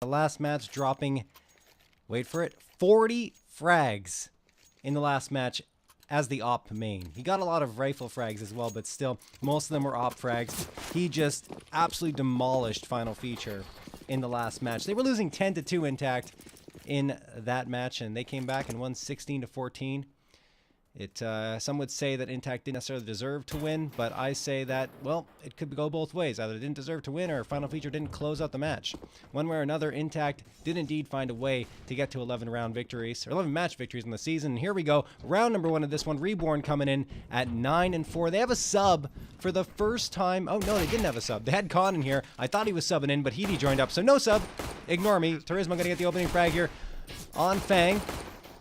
The last match dropping, wait for it, 40 frags in the last match as the op main. He got a lot of rifle frags as well, but still, most of them were op frags. He just absolutely demolished Final Feature in the last match. They were losing 10-2 iNTACT in that match, and they came back and won 16-14. Some would say that iNTACT didn't necessarily deserve to win, but I say that, well, it could go both ways. Either they didn't deserve to win or Final Feature didn't close out the match. One way or another, iNTACT did indeed find a way to get to 11 victories in the season. And here we go, round number 1 of this one. Reborne coming in at 9-4. They have a sub for the first time. Oh, no, they didn't have a sub. They had Khan in here. I thought he was subbing in, but Heidi joined up, so no sub. Ignore me. Turismo going to get the opening frag here on Fang.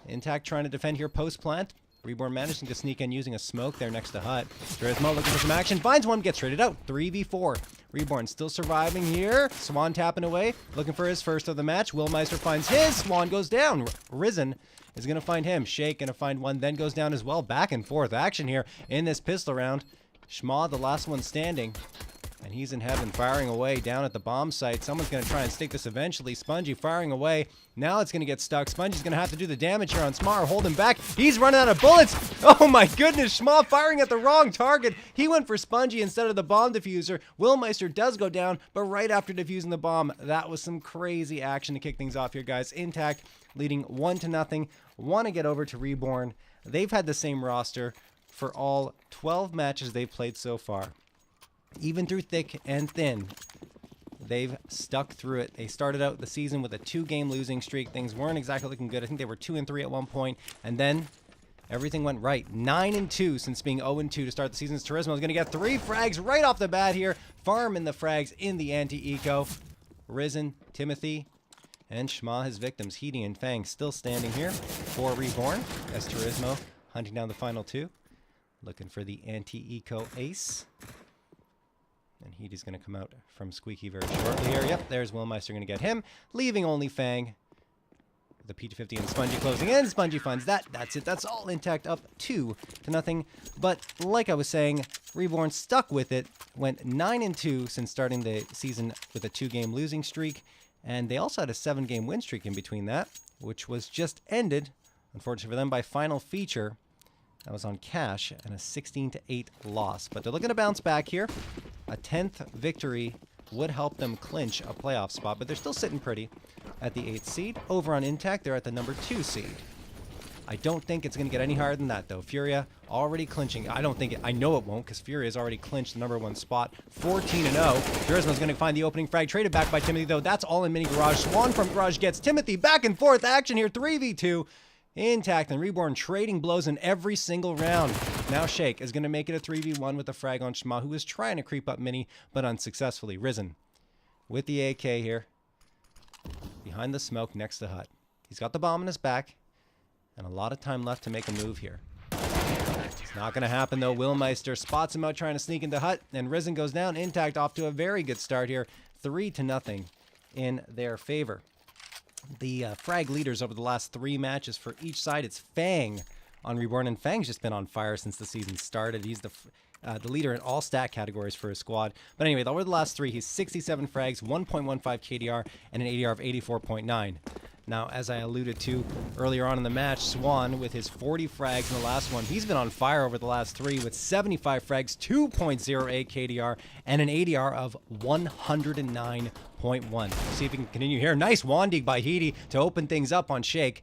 iNTACT trying to defend here post-plant. Reborne managing to sneak in using a smoke there next to Hut. Turismo looking for some action. Finds one, gets traded out. 3v4. Reborne still surviving here. Swan tapping away. Looking for his first of the match. Willmeister finds his. Swan goes down. Risen is going to find him. Shake going to find one, then goes down as well. Back and forth action here in this pistol round. Schma, the last one standing. And he's in heaven, firing away down at the bomb site. Someone's going to try and stick this eventually. Spongy firing away. Now it's going to get stuck. Spongy's going to have to do the damage here on Smar. Hold him back. He's running out of bullets. Oh my goodness. Schma firing at the wrong target. He went for Spongy instead of the bomb diffuser. Willmeister does go down, but right after defusing the bomb, that was some crazy action to kick things off here, guys. iNTACT leading 1-0. Want to get over to Reborne. They've had the same roster for all 12 matches they've played so far. Even through thick and thin, they've stuck through it. They started out the season with a 2-game losing streak. Things weren't exactly looking good. I think they were 2-3 at one point, and then everything went right. 9-2 since being 0-2 to start the season. Turismo is going to get 3 frags right off the bat here. Farming the frags in the anti-eco. Risen, Timothy, and Schma, his victims. Heating and Fang still standing here for Reborn as Turismo hunting down the final 2. Looking for the anti-eco ace. And Heaty's going to come out from Squeaky very shortly here. Yep, there's Willmeister going to get him, leaving only Fang. The P250 and Spongy closing in. Spongy finds that. That's it. That's all iNTACT, up 2-0. But like I was saying, Reborn stuck with it. Went 9-2 since starting the season with a 2-game losing streak. And they also had a 7-game win streak in between that, which was just ended, unfortunately for them, by Final Feature. That was on cash and a 16-8 loss. But they're looking to bounce back here. A 10th victory would help them clinch a playoff spot, but they're still sitting pretty at the 8th seed. Over on iNTACT, they're at the number 2 seed. I don't think it's going to get any higher than that, though. Furia already clinching. I know it won't, because Furia has already clinched the number 1 spot. 14-0. Turismo's going to find the opening frag. Traded back by Timothy, though. That's all in mini garage. Swan from garage gets Timothy. Back and forth action here. 3v2. iNTACT and Reborn trading blows in every single round. Now Shake is going to make it a 3v1 with a frag on Schma, who is trying to creep up mini, but unsuccessfully. Risen with the AK here. Behind the smoke next to Hut. He's got the bomb in his back, and a lot of time left to make a move here. It's not going to happen, though. Willmeister spots him out trying to sneak into Hut, and Risen goes down. iNTACT off to a very good start here. 3-0 in their favor. The frag leaders over the last 3 matches for each side, it's Fang on Reborn, and Fang's just been on fire since the season started. He's the leader in all stat categories for his squad. But anyway, over the last 3, he's 67 frags, 1.15 KDR, and an ADR of 84.9. Now, as I alluded to earlier on in the match, Swan, with his 40 frags in the last one, he's been on fire over the last 3 with 75 frags, 2.08 KDR, and an ADR of 109.1. See if we can continue here. Nice Wandig by Heidi to open things up on Shake.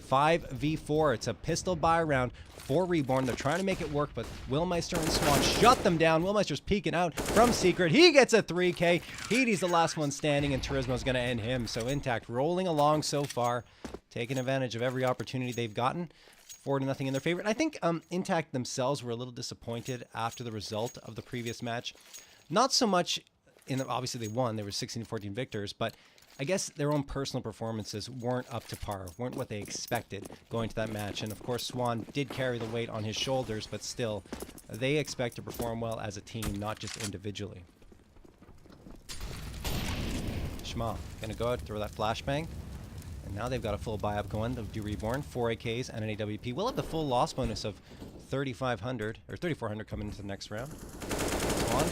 5v4. It's a pistol buy round for Reborn. They're trying to make it work, but Willmeister and Swan shut them down. Willmeister's peeking out from Secret. He gets a 3K. Heidi's the last one standing, and Turismo's going to end him. So iNTACT rolling along so far, taking advantage of every opportunity they've gotten. 4-0 in their favor. And I think iNTACT themselves were a little disappointed after the result of the previous match. Not so much obviously they won. They were 16-14 victors, but I guess their own personal performances weren't up to par, weren't what they expected going to that match. And of course, Swan did carry the weight on his shoulders, but still, they expect to perform well as a team, not just individually. Schma gonna go out, throw that flashbang. And now they've got a full buy-up going. They'll do Reborn, 4 AKs, and an AWP. We'll have the full loss bonus of 3,500, or 3,400 coming into the next round. Swan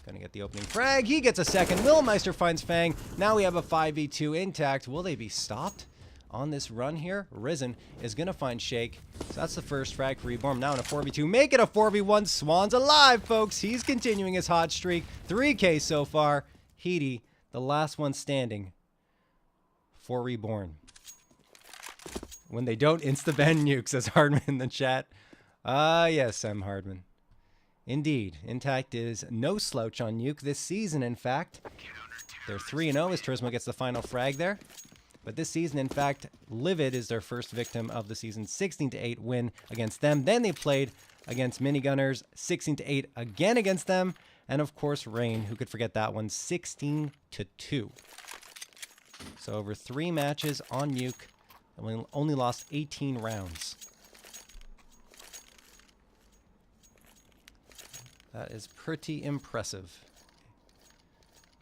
Gonna get the opening frag. He gets a second. Willmeister finds Fang. Now we have a 5v2 intact. Will they be stopped on this run here? Risen is gonna find Shake. So that's the first frag for Reborn. Now in a 4v2. Make it a 4v1. Swan's alive, folks. He's continuing his hot streak. 3K so far. Heedy, the last one standing for Reborn. When they don't insta-ban nuke, says Hardman in the chat. Yes, I'm Hardman. Indeed, iNTACT is no slouch on nuke this season, in fact. They're 3-0 as Turismo gets the final frag there. But this season, in fact, Livid is their first victim of the season. 16-8 win against them. Then they played against Minigunners. 16-8 again against them. And of course, Rain, who could forget that one, 16-2. So over 3 matches on nuke, and we only lost 18 rounds. That is pretty impressive.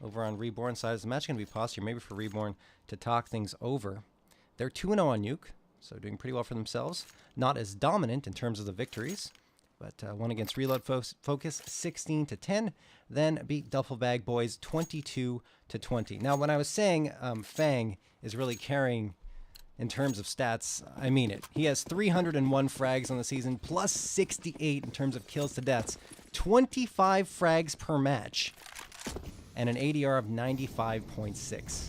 Over on Reborn side, is the match going to be paused here? Maybe for Reborn to talk things over. They're 2-0 on nuke, so doing pretty well for themselves. Not as dominant in terms of the victories, but won against Reload Focus 16-10. Then beat Duffel Bag Boys 22-20. Now, when I was saying Fang is really carrying in terms of stats, I mean it. He has 301 frags on the season, plus 68 in terms of kills to deaths. 25 frags per match, and an ADR of 95.6.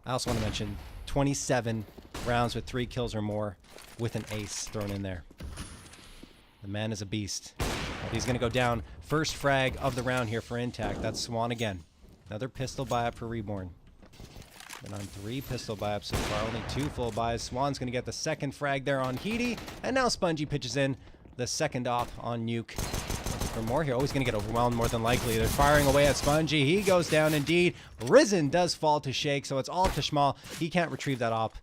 I also want to mention 27 rounds with 3 kills or more with an ace thrown in there. The man is a beast. But he's going to go down. First frag of the round here for iNTACT. That's Swan again. Another pistol buy-up for Reborn. Been on 3 pistol buy-ups so far. Only 2 full buys. Swan's going to get the second frag there on Heedy. And now Spongy pitches in the second op on nuke. For more here. Oh, he's going to get overwhelmed more than likely. They're firing away at Spongy. He goes down indeed. Risen does fall to Shake, so it's all up to Schmal. He can't retrieve that op.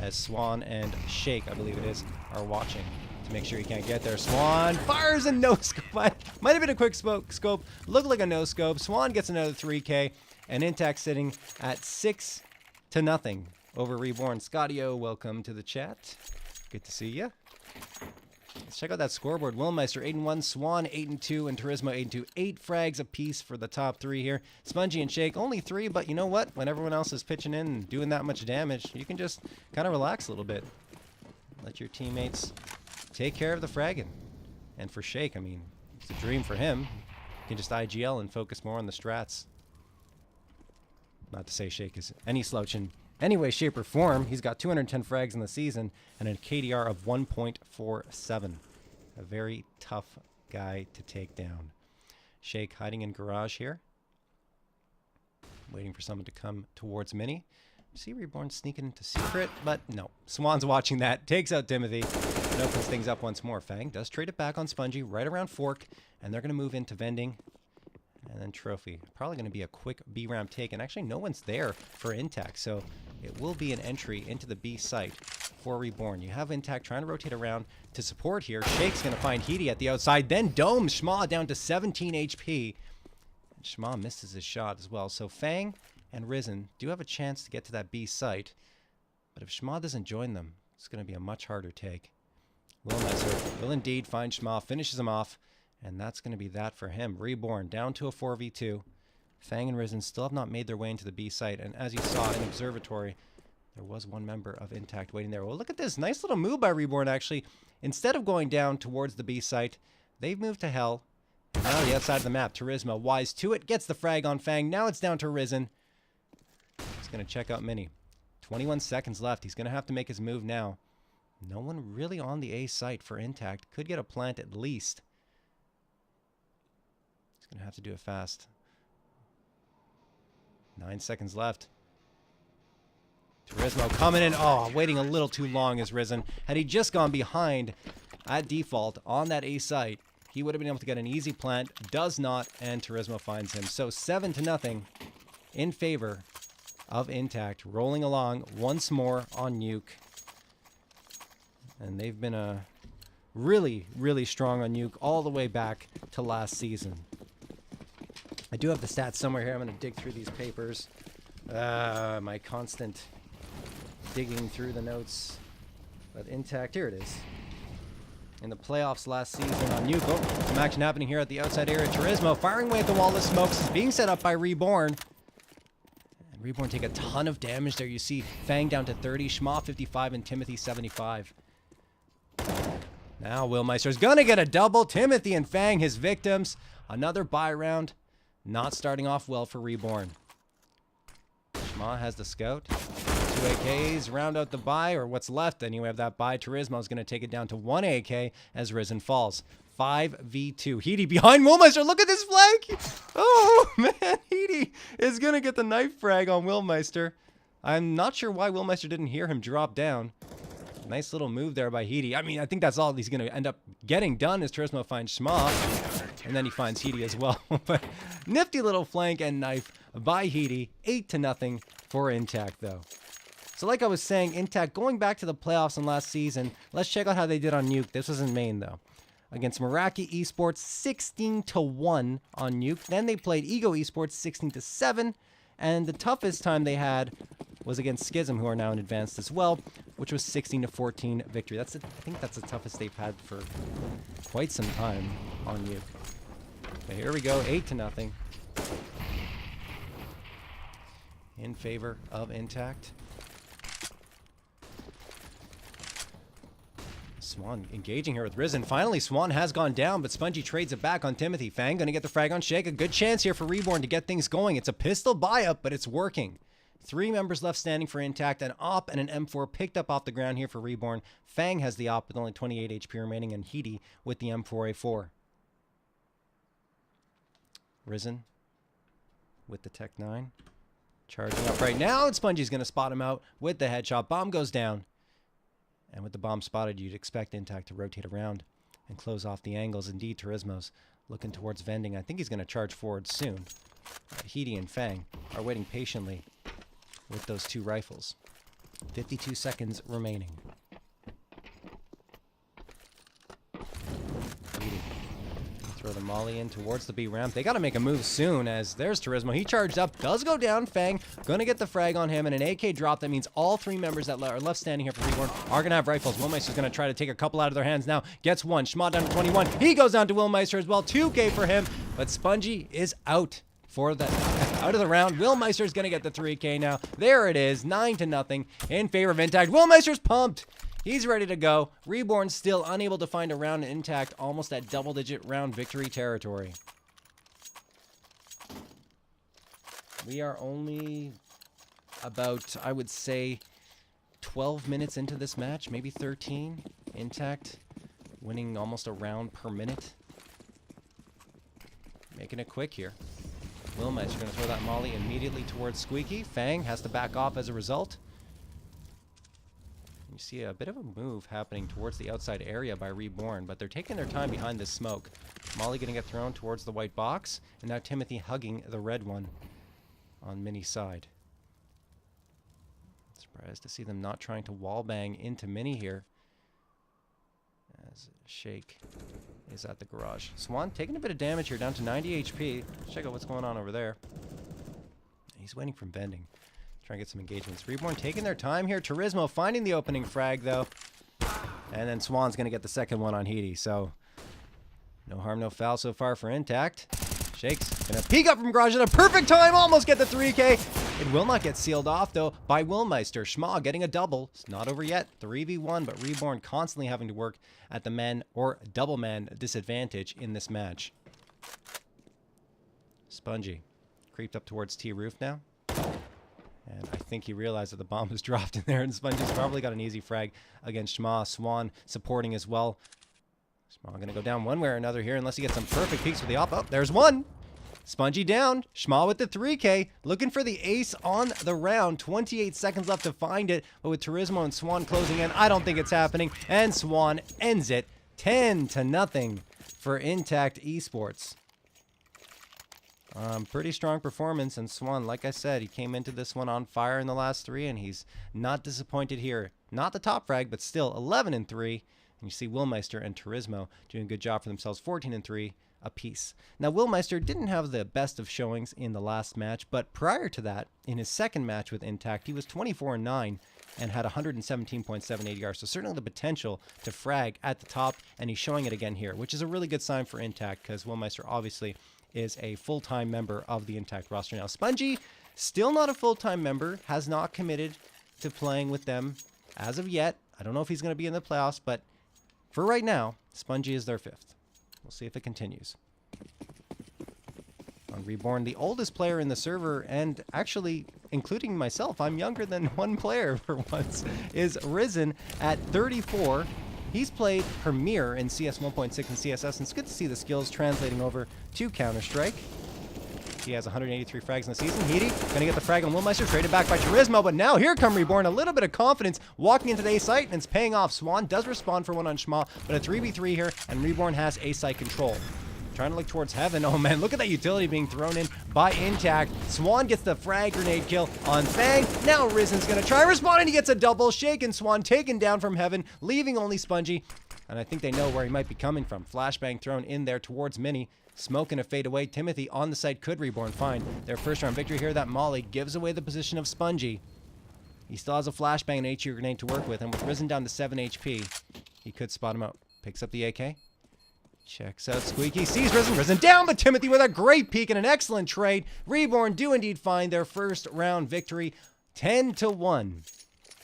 As Swan and Shake, I believe it is, are watching to make sure he can't get there. Swan fires a no-scope. Might have been a quick scope. Looked like a no-scope. Swan gets another 3K. And iNTACT sitting at 6-0 over Reborn. Scotty-O, welcome to the chat. Good to see you. Let's check out that scoreboard. Willmeister 8-1, Swan 8-2, and Turismo 8-2. 8 frags apiece for the top 3 here. Spongy and Shake only 3, but you know what? When everyone else is pitching in and doing that much damage, you can just kind of relax a little bit. Let your teammates take care of the fragging. And for Shake, I mean, it's a dream for him. He can just IGL and focus more on the strats. Not to say Shake is any slouch in any way, shape, or form. He's got 210 frags in the season and a KDR of 1.47. A very tough guy to take down. Shake hiding in garage here. Waiting for someone to come towards Mini. See Reborn sneaking into secret, but no. Swan's watching that. Takes out Timothy. And opens things up once more. Fang does trade it back on Spongy right around Fork. And they're going to move into vending. And then Trophy. Probably going to be a quick B ramp take. And actually no one's there for iNTACT. So it will be an entry into the B site for Reborn. You have iNTACT trying to rotate around to support here. Shake's going to find Heedy at the outside. Then Dome Schma down to 17 HP. And Schma misses his shot as well. So Fang and Risen do have a chance to get to that B site. But if Schma doesn't join them, it's going to be a much harder take. Willmeister will indeed find Schma, finishes him off. And that's going to be that for him. Reborn down to a 4v2. Fang and Risen still have not made their way into the B site. And as you saw in Observatory, there was one member of iNTACT waiting there. Well, look at this. Nice little move by Reborn, actually. Instead of going down towards the B site, they've moved to Hell. And now the outside of the map. Turismo, wise to it, gets the frag on Fang. Now it's down to Risen. He's going to check out Mini. 21 seconds left. He's going to have to make his move now. No one really on the A site for iNTACT. Could get a plant at least. He's going to have to do it fast. 9 seconds left. Turismo coming in. Oh, waiting a little too long is Risen. Had he just gone behind at default on that A site, he would have been able to get an easy plant. Does not, and Turismo finds him. So 7-0 in favor of iNTACT. Rolling along once more on nuke. And they've been really, really strong on nuke all the way back to last season. I do have the stats somewhere here. I'm going to dig through these papers. My constant digging through the notes. But iNTACT, here it is. in the playoffs last season on Nuke. Oh, some action happening here at the outside area. Turismo firing away at the wall of smokes. Is being set up by Reborne. And Reborne take a ton of damage there. You see Fang down to 30, Schma 55, and Timothy 75. Now Willmeister's going to get a double. Timothy and Fang, his victims. Another buy round. Not starting off well for Reborne. Schma has the scout. 2 AKs round out the buy, or what's left anyway of that buy. Turismo's going to take it down to 1 AK as Risen falls. 5v2. Heedy behind Willmeister. Look at this flank. Oh, man. Heedy is going to get the knife frag on Willmeister. I'm not sure why Willmeister didn't hear him drop down. Nice little move there by Heedy. I mean, I think that's all he's going to end up getting done as Turismo finds Schma. And then he finds Heedy as well. But nifty little flank and knife by Heedy. 8-0 for iNTACT, though. So like I was saying, iNTACT going back to the playoffs in last season. Let's check out how they did on Nuke. This was in Maine, though. Against Meraki Esports, 16-1 on Nuke. Then they played Ego Esports, 16-7. And the toughest time they had was against Schism, who are now in Advanced as well, which was 16-14 victory. I think that's the toughest they've had for quite some time on Nuke. But here we go, 8-0 in favor of iNTACT. Swan engaging here with Risen. Finally, Swan has gone down, but Spongy trades it back on Timothy. Fang going to get the frag on Shake. A good chance here for Reborne to get things going. It's a pistol buy-up, but it's working. 3 members left standing for iNTACT. An op and an M4 picked up off the ground here for Reborne. Fang has the op with only 28 HP remaining, and Heedy with the M4A4. Risen with the Tech 9. Charging up right now, and Spongy's going to spot him out with the headshot. Bomb goes down. And with the bomb spotted, you'd expect iNTACT to rotate around and close off the angles. Indeed, Turismo's looking towards vending. I think he's going to charge forward soon. Heedy and Fang are waiting patiently with those 2 rifles. 52 seconds remaining. Heedy. Throw the molly in towards the B ramp. They got to make a move soon, as there's Turismo. He charged up, does go down. Fang going to get the frag on him, and an AK drop. That means all 3 members that are left standing here for Reborne are going to have rifles. Willmeister's going to try to take a couple out of their hands now. Gets one. Schma down to 21. He goes down to Willmeister as well. 2K for him, but Spongy is out for the out of the round. Willmeister's going to get the 3K now. There it is, 9-0 in favor of iNTACT. Willmeister's pumped. He's ready to go. Reborn still unable to find a round in iNTACT, almost at double-digit round victory territory. We are only about, I would say, 12 minutes into this match, maybe 13. iNTACT winning almost a round per minute. Making it quick here. Willmeister going to throw that molly immediately towards Squeaky. Fang has to back off as a result. You see a bit of a move happening towards the outside area by Reborn, but they're taking their time behind this smoke. Molly going to get thrown towards the white box, and now Timothy hugging the red one on Mini's side. Surprised to see them not trying to wallbang into Mini here, as Shake is at the garage. Swan taking a bit of damage here, down to 90 HP. Let's check out what's going on over there. He's waiting for bending. Trying to get some engagements. Reborn taking their time here. Turismo finding the opening frag, though. And then Swan's going to get the second one on Heedy. So, no harm, no foul so far for iNTACT. Shake's going to peek up from garage at a perfect time. Almost get the 3K. It will not get sealed off, though, by Willmeister. Schma getting a double. It's not over yet. 3v1, but Reborn constantly having to work at the man or double man disadvantage in this match. Spongy creeped up towards T roof now. And I think he realized that the bomb was dropped in there, and Spongy's probably got an easy frag against Schma. Swan supporting as well. Schma going to go down one way or another here unless he gets some perfect peeks with the op. Oh, there's one. Spongy down. Schma with the 3K. Looking for the ace on the round. 28 seconds left to find it. But with Turismo and Swan closing in, I don't think it's happening. And Swan ends it 10-0 for iNTACT Esports. Pretty strong performance, and Swan, like I said, he came into this one on fire in the last 3, and he's not disappointed here. Not the top frag, but still 11-3. And you see Willmeister and Turismo doing a good job for themselves, 14-3 apiece. Now, Willmeister didn't have the best of showings in the last match, but prior to that, in his second match with iNTACT, he was 24-9 and had 117.7 ADR. So certainly the potential to frag at the top, and he's showing it again here, which is a really good sign for iNTACT because Willmeister obviously is a full-time member of the iNTACT roster. Now, Spongy, still not a full-time member, has not committed to playing with them as of yet. I don't know if he's going to be in the playoffs, but for right now, Spongy is their fifth. We'll see if it continues. On Reborn, the oldest player in the server, and actually, including myself, I'm younger than one player for once, is Risen at 34. He's played Premier in CS 1.6 and CSS, and it's good to see the skills translating over to Counter-Strike. He has 183 frags in the season. Heaty gonna get the frag on Willmeister, traded back by Turismo, but now here come Reborn. A little bit of confidence walking into the A site, and it's paying off. Swan does respond for one on Schma, but a 3v3 here, and Reborn has A site control. Trying to look towards heaven. Oh man, look at that utility being thrown in by iNTACT. Swan gets the frag grenade kill on Fang. Now Risen's gonna try respond, and he gets a double. Shake and Swan taken down from heaven, leaving only Spongy. And I think they know where he might be coming from. Flashbang thrown in there towards Mini. Smoke and a fade away. Timothy on the site. Could Reborn find their first round victory here? That Molly gives away the position of Spongy. He still has a flashbang and HE grenade to work with, and with Risen down to 7 HP, he could spot him out. Picks up the AK. Checks out Squeaky. Sees Risen. Risen down, but Timothy with a great peek and an excellent trade. Reborn do indeed find their first round victory. 10-1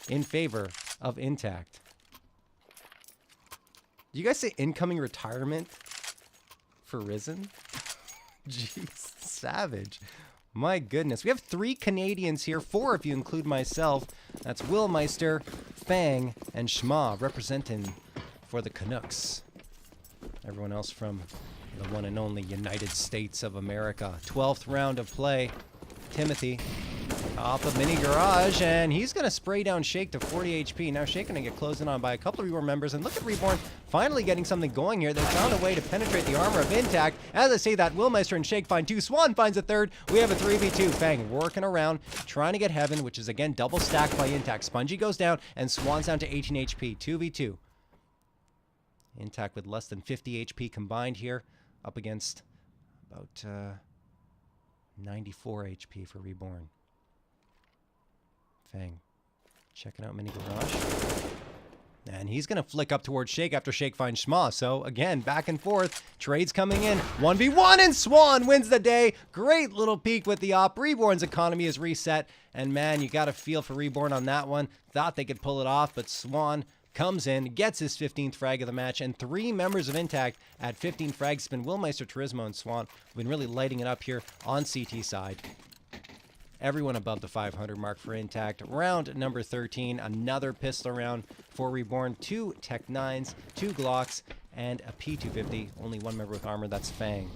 in favor of iNTACT. Do you guys say incoming retirement for Risen? Jeez, savage. My goodness. We have 3 Canadians here, 4 if you include myself. That's Willmeister, Fang, and Schma representing for the Canucks. Everyone else from the one and only United States of America. 12th round of play. Timothy off of Mini Garage, and he's going to spray down Shake to 40 HP. Now Shake going to get closed in on by a couple of Reborn members, and look at Reborn finally getting something going here. They found a way to penetrate the armor of iNTACT. As I say that, Willmeister and Shake find 2. Swan finds a 3rd. We have a 3v2. Fang working around, trying to get Heaven, which is again double stacked by iNTACT. Spongy goes down, and Swan's down to 18 HP. 2v2. iNTACT with less than 50 HP combined here, up against about 94 HP for Reborn. Fang checking out Mini Garage. And he's going to flick up towards Shake after Shake finds Schma. So again, back and forth. Trades coming in. 1v1, and Swan wins the day. Great little peek with the op. Reborn's economy is reset. And man, you got to feel for Reborn on that one. Thought they could pull it off, but Swan comes in, gets his 15th frag of the match, and 3 members of iNTACT at 15 frags. It's been Willmeister, Turismo, and Swan. We've been really lighting it up here on CT side. Everyone above the 500 mark for iNTACT. Round number 13, another pistol round for Reborn. 2 Tech 9s, 2 Glocks, and a P250. Only 1 member with armor, that's Fang.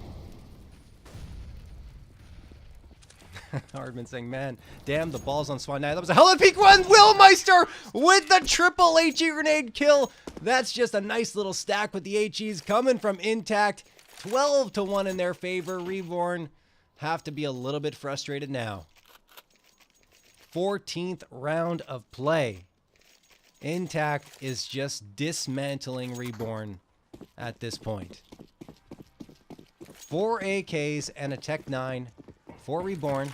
Hardman saying, man, damn, the balls on Swan. That was a hell of a peak one. Willmeister with the triple HE grenade kill. That's just a nice little stack with the HEs coming from iNTACT. 12-1 in their favor. Reborn have to be a little bit frustrated now. 14th round of play. iNTACT is just dismantling Reborn at this point. 4 AKs and a Tech 9 for Reborn.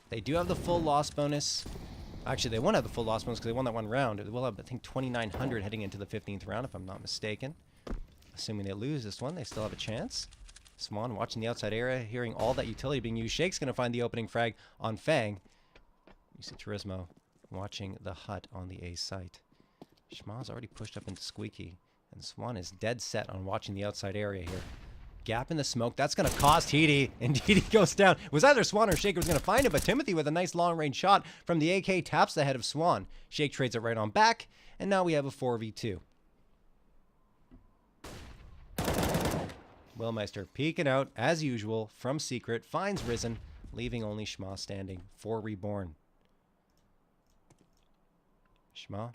They do have the full loss bonus. Actually, they won't have the full loss bonus because they won that one round. They will have, I think, 2,900 heading into the 15th round, if I'm not mistaken. Assuming they lose this one, they still have a chance. Swan watching the outside area, hearing all that utility being used. Shake's going to find the opening frag on Fang. You see Turismo watching the hut on the A site. Schma's already pushed up into Squeaky, and Swan is dead set on watching the outside area here. Gap in the smoke. That's going to cost Heaty, and Heaty goes down. It was either Swan or Shake who was going to find it, but Timothy with a nice long-range shot from the AK taps the head of Swan. Shake trades it right on back, and now we have a 4v2. Willmeister peeking out, as usual, from Secret, finds Risen, leaving only Schma standing for Reborn. Schma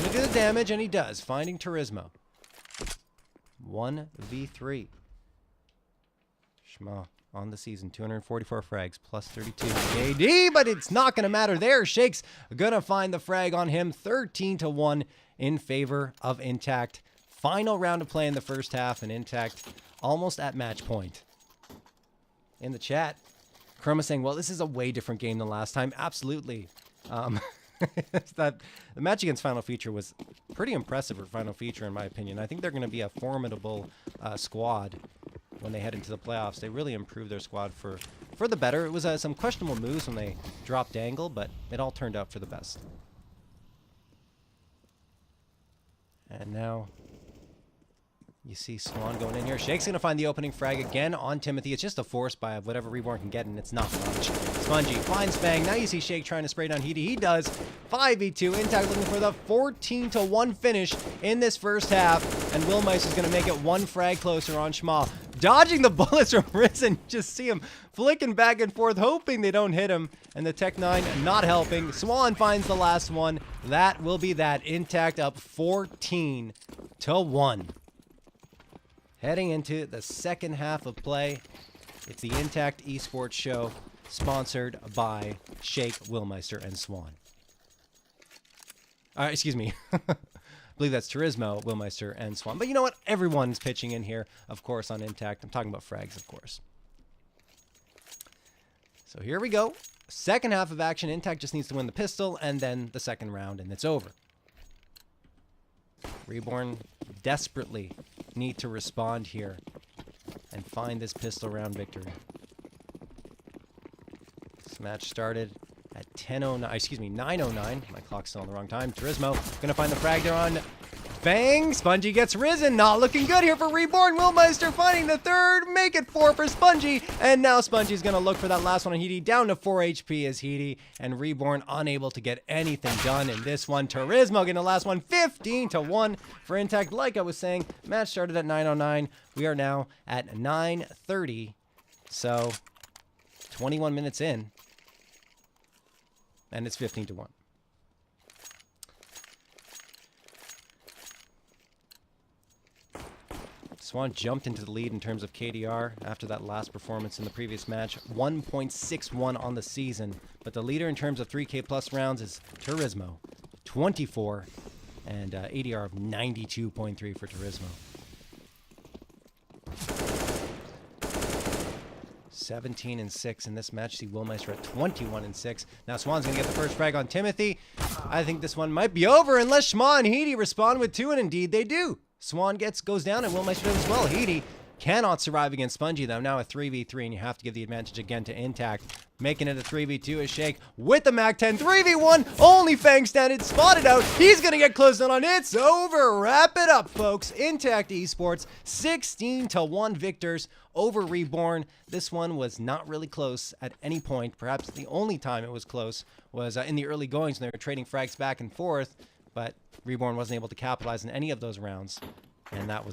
gonna do the damage, and he does, finding Turismo. 1v3. Schma on the season, 244 frags, plus 32 KD, but it's not gonna matter there. Shake's gonna find the frag on him, 13-1 in favor of iNTACT. Final round of play in the first half, and iNTACT almost at match point. In the chat, Chroma saying, well, this is a way different game than last time. Absolutely. The match against Final Feature was pretty impressive for Final Feature, in my opinion. I think they're going to be a formidable squad when they head into the playoffs. They really improved their squad for the better. It was some questionable moves when they dropped angle, but it all turned out for the best. And now you see Swan going in here. Shake's going to find the opening frag again on Timothy. It's just a force buy of whatever Reborne can get, and it's not much. Spongy finds Fang. Now you see Shake trying to spray down Heaty. He does. 5v2. iNTACT looking for the 14-1 finish in this first half. And Willmeister's going to make it one frag closer on Schma. Dodging the bullets from Risen. Just see him flicking back and forth, hoping they don't hit him. And the Tech 9 not helping. Swan finds the last one. That will be that. iNTACT up 14-1. Heading into the second half of play, it's the iNTACT Esports Show, sponsored by Shake, Willmeister, and Swan. Excuse me. I believe that's Turismo, Willmeister, and Swan. But you know what? Everyone's pitching in here, of course, on iNTACT. I'm talking about frags, of course. So here we go. Second half of action. iNTACT just needs to win the pistol, and then the second round, and it's over. Reborn desperately need to respond here and find this pistol round victory. This match started at 9:09. My clock's still on the wrong time. Turismo gonna find the frag there on Fang. Spongy gets Risen. Not looking good here for Reborn. Willmeister finding the third. Make it 4 for Spongy. And now Spongy's going to look for that last one on Heaty. Down to 4 HP is Heaty. And Reborn unable to get anything done in this one. Turismo getting the last one. 15-1 for iNTACT. Like I was saying, match started at 9:09. We are now at 9:30. So 21 minutes in. And it's 15-1. Swan jumped into the lead in terms of KDR after that last performance in the previous match. 1.61 on the season. But the leader in terms of 3K plus rounds is Turismo. 24 and ADR of 92.3 for Turismo. 17-6 in this match. See Willmeister at 21-6. Now Swan's going to get the first frag on Timothy. I think this one might be over unless Schma and Heaty respond with 2, and indeed they do. Swan goes down, and Willmeister does as well. Heaty cannot survive against Spongy, though. Now a 3v3, and you have to give the advantage again to iNTACT. Making it a 3v2 is Shake with the MAC-10. 3v1, only Fang standard, spotted out. He's going to get closed in on. It's over. Wrap it up, folks. iNTACT Esports, 16-1 victors over Reborn. This one was not really close at any point. Perhaps the only time it was close was in the early goings when they were trading frags back and forth. But Reborn wasn't able to capitalize in any of those rounds, and that was